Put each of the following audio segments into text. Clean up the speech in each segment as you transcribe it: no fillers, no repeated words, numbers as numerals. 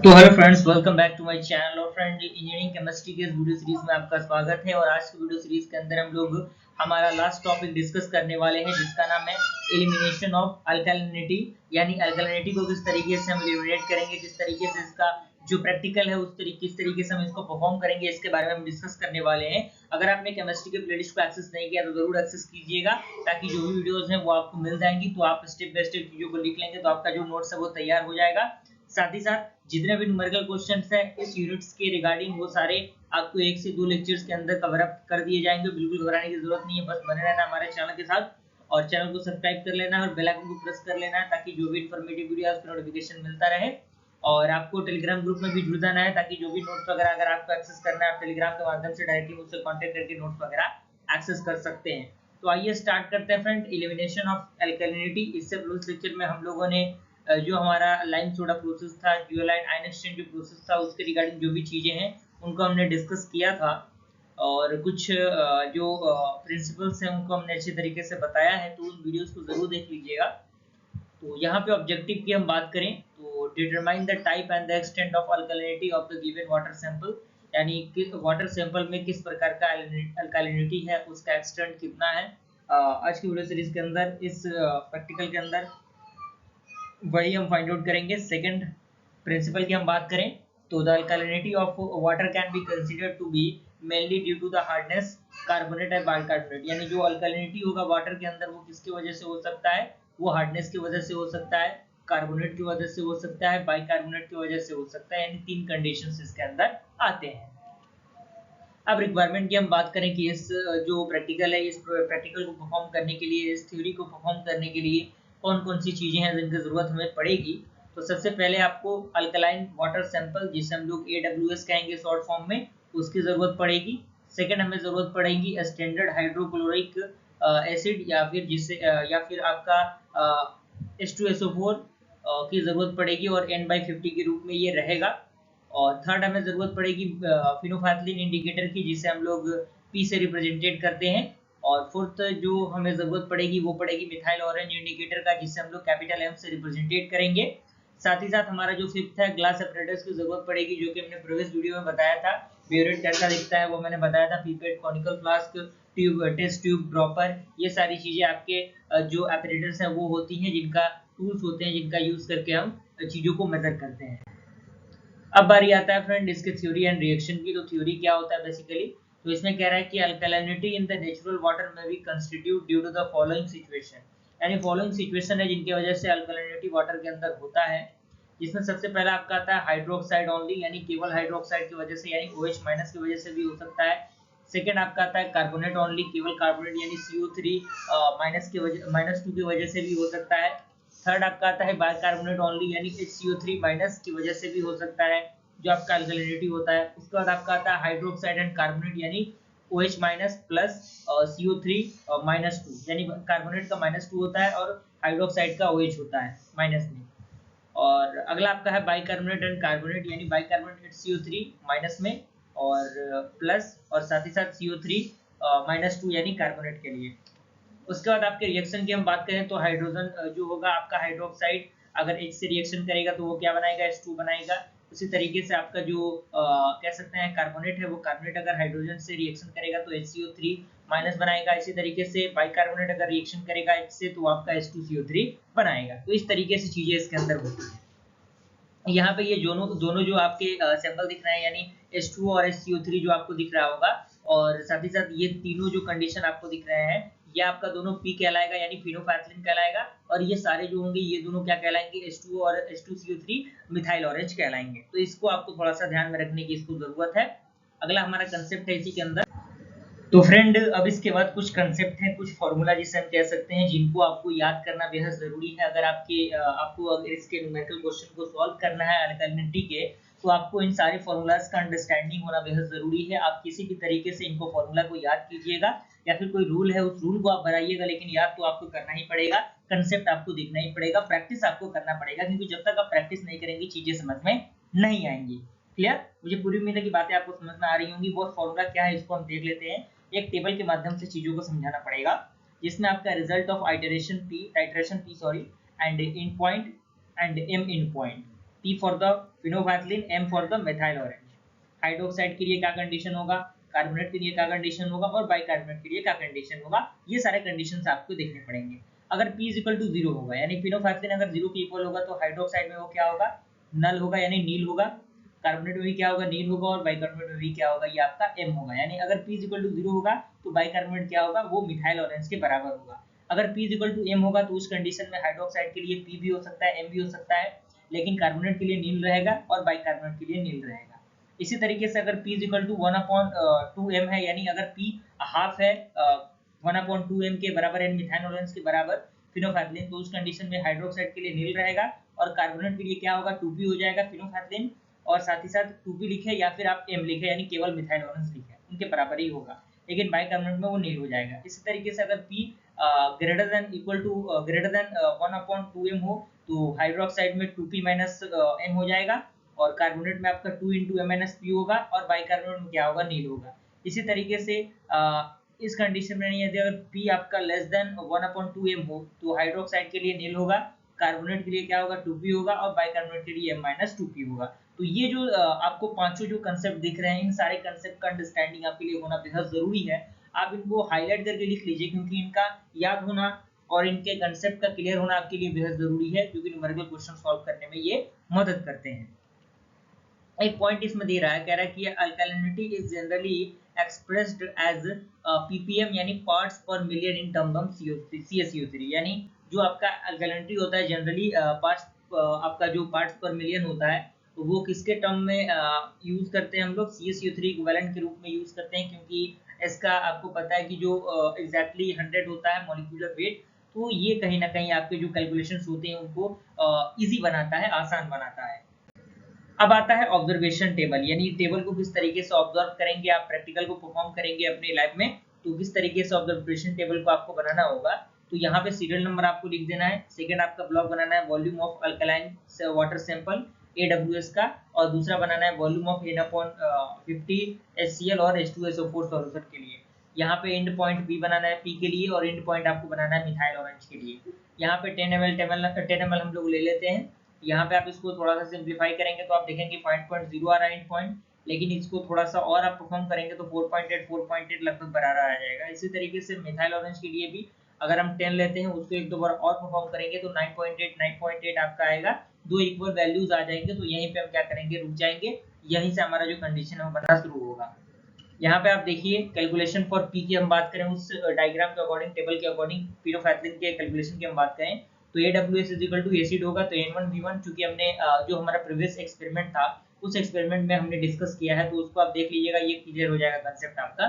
तो hello friends, welcome back to my channel. और friend, engineering chemistry के इस वीडियो सीरीज में आपका स्वागत है। और आज की वीडियो सीरीज के अंदर हम लोग हमारा लास्ट टॉपिक डिस्कस करने वाले हैं, जिसका नाम है एलिमिनेशन ऑफ अल्कलिनिटी। यानी अल्कलिनिटी को किस तरीके से हम एलिमिनेट करेंगे, किस तरीके से इसका जो प्रैक्टिकल है उस तरीके किस तरीके से हम इसको परफॉर्म करेंगे, इसके बारे में हम डिस्कस करने वाले हैं। अगर आपने केमिस्ट्री के प्लेलिस्ट को एक्सेस नहीं किया तो जरूर एक्सेस कीजिएगा, ताकि जो भी वीडियोस हैं वो आपको मिल जाएंगी। तो आप स्टेप बाय स्टेप चीजों को लिख लेंगे तो आपका जो नोट्स है वो तैयार हो जाएगा। साथ ही साथ जितने भी न्यूमेरिकल क्वेश्चंस हैं इस यूनिट्स के रिगार्डिंग, वो सारे आपको 1 से 2 लेक्चर्स के अंदर कवर अप कर दिए जाएंगे। बिल्कुल घबराने की जरूरत नहीं है, बस बने रहना हमारे चैनल के साथ और चैनल को सब्सक्राइब कर लेना है और बेल आइकन को प्रेस कर लेना है, ताकि जो भी इंफॉर्मेटिव वीडियो है उसका नोटिफिकेशन मिलता रहे। और आपको टेलीग्राम ग्रुप में भी जुड़ जाना है, ताकि जो भी नोट्स वगैरह अगर आपको एक्सेस करना है, आप टेलीग्राम के माध्यम से डायरेक्टली मुझसे कांटेक्ट करके नोट्स वगैरह एक्सेस कर सकते हैं। तो आइए स्टार्ट करते हैं फ्रेंड, एलिमिनेशन ऑफ अल्कलिनिटी। इससे प्रीवियस लेक्चर में हम लोगों ने जो हमारा लाइम सोडा प्रोसेस था, ड्यूलाइट आयन एक्सचेंज जो प्रोसेस था, उसके रिगार्डिंग जो भी चीजें हैं उनको हमने डिस्कस किया था। और कुछ जो प्रिंसिपल्स हैं उनको हमने अच्छे तरीके से बताया है, तो उन वीडियोस को जरूर देख लीजिएगा। तो यहाँ पे ऑब्जेक्टिव की हम बात करें तो determine the type and the extent of alkalinity of the given water sample. यानी कि वाटर सैंपल में किस प्रकार का अल्कलिनिटी है, उसका एक्सटेंट कितना है। आज की वीडियो सीरीज के अंदर इस प्रैक्टिकल के अंदर वही हम फाइंड आउट करेंगे। सेकंड प्रिंसिपल की हम बात करें तो the alkalinity of water can be considered to be mainly due to the hardness, carbonate and bicarbonate. यानी जो अल्कलिनिटी होगा वाटर के अंदर वो किसकी वजह से हो सकता है, वो हार्डनेस की वजह से हो सकता है, कार्बोनेट की वजह से हो सकता है, बाइकार्बोनेट की वजह से हो सकता है। यानी 3 कंडीशंस इसके अंदर आते हैं। अब रिक्वायरमेंट की हम बात करें कि इस जो प्रैक्टिकल है, इस प्रैक्टिकल को परफॉर्म करने के लिए, इस थ्योरी को परफॉर्म करने के लिए कौन कौन सी चीजें हैं जिनकी जरूरत हमें पड़ेगी। तो सबसे पहले आपको अल्कलाइन वाटर सैंपल, जिसे हम लोग AWS कहेंगे शॉर्ट फॉर्म में, उसकी जरूरत पड़ेगी। सेकंड हमें जरूरत पड़ेगी स्टैंडर्ड हाइड्रोक्लोरिक एसिड, या फिर जिससे या फिर आपका H2SO4 की जरूरत पड़ेगी और N/50 के रूप में ये रहेगा। और थर्ड हमें जरूरत पड़ेगी फिनोफैथलिन इंडिकेटर की, जिसे हम लोग P से रिप्रेजेंटेड करते हैं। और फोर्थ जो हमें जरूरत पड़ेगी वो पड़ेगी मिथाइल ऑरेंज इंडिकेटर का, जिसे हम लोग कैपिटल M से रिप्रेजेंटेड करेंगे। साथ ही साथ हमारा जो फिफ्थ है ग्लास सेपरेटर्स की जरूरत पड़ेगी, जो कि हमने प्रीवियस वीडियो में बताया था। ब्यूरेट कैसा दिखता है वो मैंने बताया था, pipette, conical flask, tube, test tube, dropper, ये सारी चीजें आपके जो एपरेटर्स हैं वो होती हैं, जिनका टूल्स होते हैं, जिनका यूज करके हम चीजों को मेजर करते हैं। अब बारी आता है फ्रेंड इसके थ्योरी एंड रिएक्शन की। तो थ्योरी क्या होता है बेसिकली, तो इसमें कह रहा है कि alkalinity in the natural water में be constitute due to the following situation. यानी फॉलोइंग सिचुएशन है जिनकी वजह से अल्कलिनिटी वाटर के अंदर होता है। जिसमें सबसे पहला आपका आता है हाइड्रोक्साइड ओनली, यानी केवल हाइड्रोक्साइड की वजह से, यानी OH माइनस की वजह से भी हो सकता है। सेकेंड आपका आता है कार्बोनेट ओनली, केवल कार्बोनेट यानी CO3 माइनस की वजह -2 की वजह से भी हो सकता है। थर्ड आपका आता है बाइकार्बोनेट ओनली, यानी HCO3 माइनस की वजह से भी हो सकता है, जो आपका अल्कलिनिटी होता है। उसके बाद आपका आता है हाइड्रोक्साइड एंड कार्बोनेट, यानी OH माइनस प्लस CO3 -2, यानी कार्बोनेट का -2 होता है और हाइड्रोक्साइड का OH होता है माइनस में। और अगला आपका है बाइकार्बोनेट एंड कार्बोनेट, यानी बाइकार्बोनेट CO3 माइनस में और प्लस, और साथ ही साथ CO3 -2 यानी कार्बोनेट के लिए। उसके बाद आपके रिएक्शन की हम बात करें तो हाइड्रोजन जो होगा आपका हाइड्रोक्साइड, अगर H से रिएक्शन करेगा तो वो क्या बनाएगा, H2 बनाएगा। उसी तरीके से आपका जो कह सकते हैं कार्बोनेट है, वो कार्बोनेट अगर हाइड्रोजन से रिएक्शन करेगा तो HCO3 माइनस बनाएगा। इसी तरीके से बाइकार्बोनेट अगर रिएक्शन करेगा H से तो आपका H2CO3 बनाएगा। तो इस तरीके से चीजें इसके अंदर होती है। यहाँ पे ये दोनों जो आपके सैंपल दिख रहे हैं, यानी H2 और HCO3 जो आपको दिख रहा होगा, और साथ ही साथ ये तीनों जो कंडीशन आपको दिख रहे हैं, ये आपका दोनों P कहलाएगा, यानी फिनोफैथलिन कहलाएगा। और ये सारे जो होंगे ये दोनों क्या कहलाएंगे, H2 और H2CO3 मिथाइल ऑरेंज कहलाएंगे। तो इसको आपको थोड़ा सा ध्यान में रखने की इसको जरूरत है। अगला हमारा कंसेप्ट है इसी के अंदर। तो फ्रेंड अब इसके बाद कुछ कंसेप्ट हैं, कुछ फॉर्मूला जिसे हम कह सकते हैं, जिनको आपको याद करना बेहद जरूरी है। अगर आपको अगर इसके न्यूमेरिकल क्वेश्चन को सॉल्व करना है अल्कलिनिटी के, तो आपको इन सारे फॉर्मूलाज का अंडरस्टैंडिंग होना बेहद जरूरी है। आप किसी भी तरीके से इनको फॉर्मूला को याद कीजिएगा, या फिर कोई रूल है उस रूल को आप बनाइएगा, लेकिन याद तो आपको करना ही पड़ेगा, कंसेप्ट आपको देखना ही पड़ेगा, प्रैक्टिस आपको करना पड़ेगा, क्योंकि जब तक आप प्रैक्टिस नहीं करेंगे चीजें समझ में नहीं आएंगी। क्लियर? मुझे पूरी उम्मीद है कि बातें आपको समझ में आ रही होंगी। वो फॉर्मूला क्या है इसको हम देख लेते हैं। एक टेबल के माध्यम से चीजों को समझाना पड़ेगा, जिसमें आपका result of titration P sorry end in point end M in point, P for the phenolphthalein, M for the methyl orange. Hydroxide के लिए क्या कंडीशन होगा, कार्बोनेट के लिए क्या कंडीशन होगा और बाइकार्बोनेट के लिए क्या कंडीशन होगा, ये सारे कंडीशंस आपको देखने पड़ेंगे। अगर P इज इक्वल टू 0 होगा यानी फिनोफैथलिन अगर 0 के इक्वल होगा तो हाइड्रोक्साइड में वो क्या होगा, नल होगा यानी नील होगा, कार्बोनेट में भी क्या होगा, नील होगा, और बाइकार्बोनेट में भी क्या होगा, ये आपका M होगा। यानी अगर P इज इक्वल टू 0 होगा तो बाइकार्बोनेट क्या होगा, वो मिथाइल ऑरेंज के बराबर होगा। अगर P is equal to M होगा तो उस कंडीशन में हाइड्रोक्साइड के लिए P भी हो सकता है, M भी हो सकता है, लेकिन कार्बोनेट के लिए नील रहेगा और बाइकार्बोनेट के लिए नील रहेगा। इसी तरीके से अगर P is equal to 1/2m है यानी अगर P हाफ है 1/2m के बराबर है मिथाइल ऑरेंज के बराबर फिनोफैथलिन, तो उस कंडीशन में हाइड्रोक्साइड के लिए नील रहेगा और कार्बोनेट के लिए क्या होगा, 2p हो जाएगा फिनोफैथलिन, और साथ ही साथ 2p लिखे या फिर आप m लिखे यानी केवल मिथाइल ऑरेंज लिखे, उनके बराबर ही होगा, लेकिन बाइकार्बोनेट में वो नील हो जाएगा। इसी तरीके से अगर P greater than equal to greater than 1/2m हो तो हाइड्रोक्साइड में 2p माइनस m हो जाएगा और कार्बोनेट में आपका 2 इंटू M-P होगा और बाइकार्बोनेट में क्या होगा, नील होगा। इसी तरीके से इस कंडीशन में यदि अगर P आपका लेस देन 1/2m हो तो हाइड्रोक्साइड के लिए नील होगा, कार्बोनेट के लिए क्या होगा, 2p होगा और बाइकार्बोनेट के लिए M-2p होगा। तो ये जो आपको पांचों जो कंसेप्ट दिख रहे हैं, इन सारे कंसेप्ट का अंडरस्टैंडिंग आपके लिए होना बेहद जरूरी है। आप इनको हाईलाइट करके लिख लीजिए क्योंकि इनका याद होना और इनके कंसेप्ट का क्लियर होना आपके लिए बेहद जरूरी है, क्योंकि न्यूमेरिकल क्वेश्चन सॉल्व करने में ये मदद करते हैं। एक पॉइंट इसमें दे रहा है, कह रहा है कि alkalinity is generally expressed as ppm यानी parts per million in terms of CaCO3, यानी जो आपका अल्कलिनिटी होता है जनरली पार्ट्स आपका जो पार्ट्स पर मिलियन होता है तो वो किसके टर्म में यूज करते हैं हम लोग, CaCO3 इक्विवेलेंट के रूप में यूज करते हैं, क्योंकि इसका आपको पता है कि जो एग्जैक्टली 100 होता है मॉलिक्यूलर वेट, तो ये कहीं ना कहीं आपके जो कैलकुलेशंस होते हैं उनको इजी बनाता है, आसान बनाता है। अब आता है ऑब्जर्वेशन टेबल, यानी टेबल को किस तरीके से ऑब्जर्व करेंगे आप, प्रैक्टिकल को परफॉर्म करेंगे अपनी लाइफ में, तो किस तरीके से ऑब्जर्वेशन टेबल को आपको बनाना होगा। तो यहाँ पे सीरियल नंबर आपको लिख देना है, सेकंड आपका ब्लॉक बनाना है volume of alkaline water sample AWS का, और दूसरा बनाना है वॉल्यूम ऑफ N/50 HCl और H2SO4 सॉल्यूशन के लिए। यहाँ पे एंड पॉइंट B बनाना है P के लिए और एंड पॉइंट आपको बनाना है मिथाइल ऑरेंज के लिए। यहाँ पे 10 ml हम लोग ले लेते हैं। यहाँ पे आप इसको थोड़ा सा सिंप्लीफाई करेंगे तो आप देखेंगे 5.0 आ रहा है एंड पॉइंट, लेकिन इसको थोड़ा सा और आप परफॉर्म करेंगे तो 4.8 लगभग बराबर आ जाएगा। इसी तरीके से मिथाइल ऑरेंज के लिए भी अगर हम 10 लेते हैं उसको एक दो बार और परफॉर्म करेंगे तो 9.8 आपका आएगा, दो इक्वल वैल्यूज आ जाएंगे, तो यहीं पे हम क्या करेंगे, रुक जाएंगे, यहीं से हमारा जो कंडीशन है वो बनना शुरू होगा। यहाँ पे आप देखिए कैलकुलेशन फॉर पी की हम बात करें उस डायग्राम के अकॉर्डिंग, टेबल के अकॉर्डिंग, पिरोफैथलिन के कैलकुलेशन की हम बात करें तो AWS is equal to acid होगा, तो N1V1 चूंकि हमने जो हमारा प्रीवियस एक्सपेरिमेंट था उस एक्सपेरिमेंट में हमने डिस्कस किया है, तो उसको आप देख लीजिएगा, ये क्लियर हो जाएगा कंसेप्ट आपका।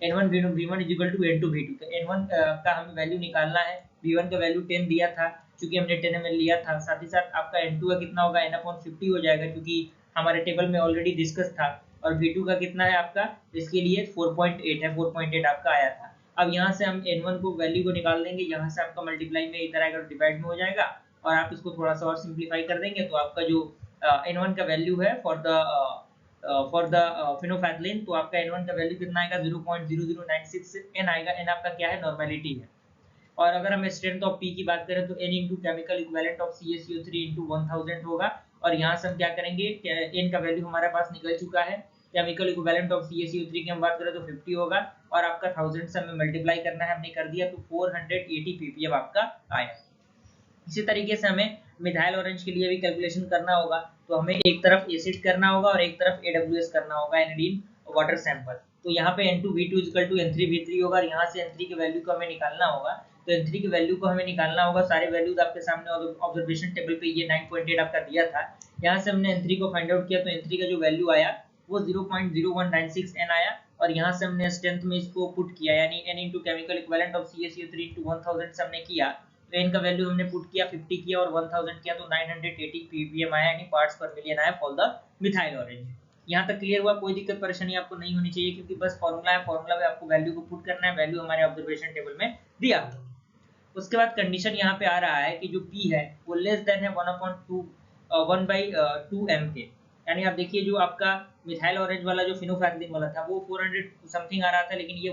N1V1 is equal to N2V2, तो N1 का हमें वैल्यू निकालना है, V1 का वैल्यू 10 दिया था क्योंकि हमने 10 ml लिया था, साथ ही साथ आपका N2 का कितना होगा, N/50 हो जाएगा क्योंकि हमारे टेबल में ऑलरेडी डिस्कस था, और V2 का कितना है आपका, इसके लिए 4.8 है, 4.8 आपका आया था। अब यहाँ से हम N1 को वैल्यू को निकाल देंगे, यहाँ से आपका मल्टीप्लाई में इधर आएगा डिवाइड में हो जाएगा, और आप इसको थोड़ा सा और सिंप्लीफाई कर देंगे तो आपका जो N1 का वैल्यू है फॉर द फिनोफैथलिन, तो आपका N1 का वैल्यू कितना आएगा, 0.0096 N आएगा। N आपका क्या है, नॉर्मेलिटी है। और अगर हम स्ट्रेंथ ऑफ P की बात करें तो N into chemical equivalent of CaCO3 into 1000 होगा, और यहाँ से हम क्या करेंगे, N का वैल्यू हमारे पास निकल चुका है, केमिकल इक्विवेलेंट ऑफ CaCO3 की हम बात करें तो 50 होगा, और आपका 1000 से हमें मल्टीप्लाई करना है, हमने कर दिया तो 480 ppm आपका आया। इसी तरीके से हमें मिथाइल ऑरेंज के लिए भी कैलकुलेशन करना होगा, तो हमें एक तरफ एसिड करना होगा और एक तरफ AWS करना होगा, एनिलीन वाटर सैंपल। तो यहाँ पे N2V2 N3V3 होगा, और यहाँ से N3 के वैल्यू को हमें निकालना होगा, तो N3 के वैल्यू को हमें निकालना होगा, सारे वैल्यूज आपके सामने ऑब्जर्वेशन टेबल पे ये 9.8 आपका दिया था, यहाँ से हमने N3 को फाइंड आउट किया, तो N3 का जो वैल्यू आया वो 0.0196 N आया, और यहाँ से हमने स्ट्रेंथ में इसको पुट किया, यानी N into chemical equivalent of CaCO3 into 1000 से हमने किया, तो N का वैल्यू हमने पुट किया 50 किया और 1000 किया तो 980 ppm आया, यानी पार्ट्स पर मिलियन आया फॉर द मिथाइल ऑरेंज। यहाँ तक क्लियर हुआ, कोई दिक्कत परेशानी आपको नहीं होनी चाहिए क्योंकि बस फॉर्मूला है, फॉर्मूला में आपको वैल्यू को पुट करना है, वैल्यू हमारे ऑब्जर्वेशन टेबल में दिया हुआ। उसके बाद कंडीशन यहाँ पे आ रहा है कि जो P है वो लेस देन है 1/2m के, यानी आप देखिए जो आपका मिथाइल ऑरेंज वाला जो फिनोफैथलिन वाला था वो 400 समथिंग आ रहा था, लेकिन ये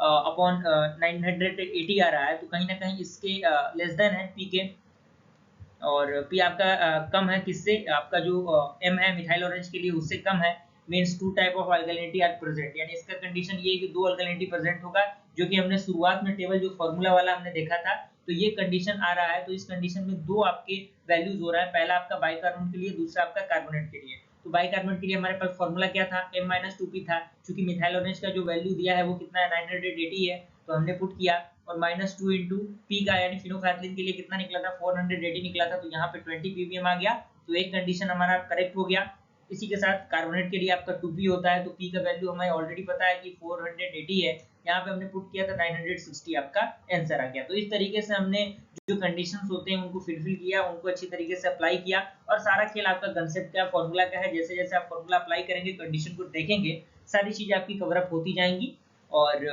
980 आ रहा है, तो कहीं ना कहीं इसके लेस देन है P के, और पी आपका कम है किससे, आपका जो एम है मिथाइल ऑरेंज के लिए उससे कम है, means two type of alkalinity are present, यानी इसका कंडीशन ये है कि दो अल्कलिनिटी प्रेजेंट होगा, जो कि हमने शुरुआत में टेबल जो फॉर्मूला वाला हमने देखा था, तो ये कंडीशन आ रहा है। तो इस कंडीशन में दो आपके वैल्यूज हो रहा है, पहला आपका बाइकार्बोनेट के लिए, दूसरा आपका कार्बोनेट के लिए। तो बाइकार्बोनेट के लिए हमारे पास फॉर्मूला क्या था, M-2P था, क्योंकि मिथाइल ऑरेंज का जो वैल्यू दिया है वो कितना है 980 है, तो हमने पुट किया, और -2 इंटू पी का यानी फिनोफैथलिन के लिए कितना निकला था 480 निकला था, तो यहाँ पे 20 ppm आ गया, तो एक कंडीशन हमारा करेक्ट हो गया। इसी के साथ कार्बोनेट के लिए आपका 2p होता है, तो p का वैल्यू हमें ऑलरेडी पता है कि 480 है, यहाँ पे हमने पुट किया था 960, आपका आंसर आ गया। तो इस तरीके से हमने जो कंडीशंस होते हैं उनको फिलफिल किया, उनको अच्छी तरीके से अप्लाई किया, और सारा खेल आपका कंसेप्ट क्या, फॉर्मूला क्या है, जैसे जैसे आप फॉर्मूला अप्लाई करेंगे, कंडीशन को देखेंगे, सारी चीजें आपकी कवर अप होती जाएंगी। और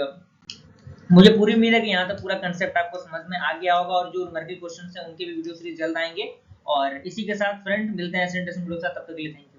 मुझे पूरी उम्मीद है कि यहाँ तक पूरा कंसेप्ट आपको समझ में आ गया होगा, और जो न्यूमेरिकल क्वेश्चंस हैं उनके भी वीडियो सीरीज जल्द आएंगे। और इसी के साथ फ्रेंड मिलते हैं ऐसे इंटरेस्टिंग वीडियो के साथ, तब तक के लिए थैंक यू।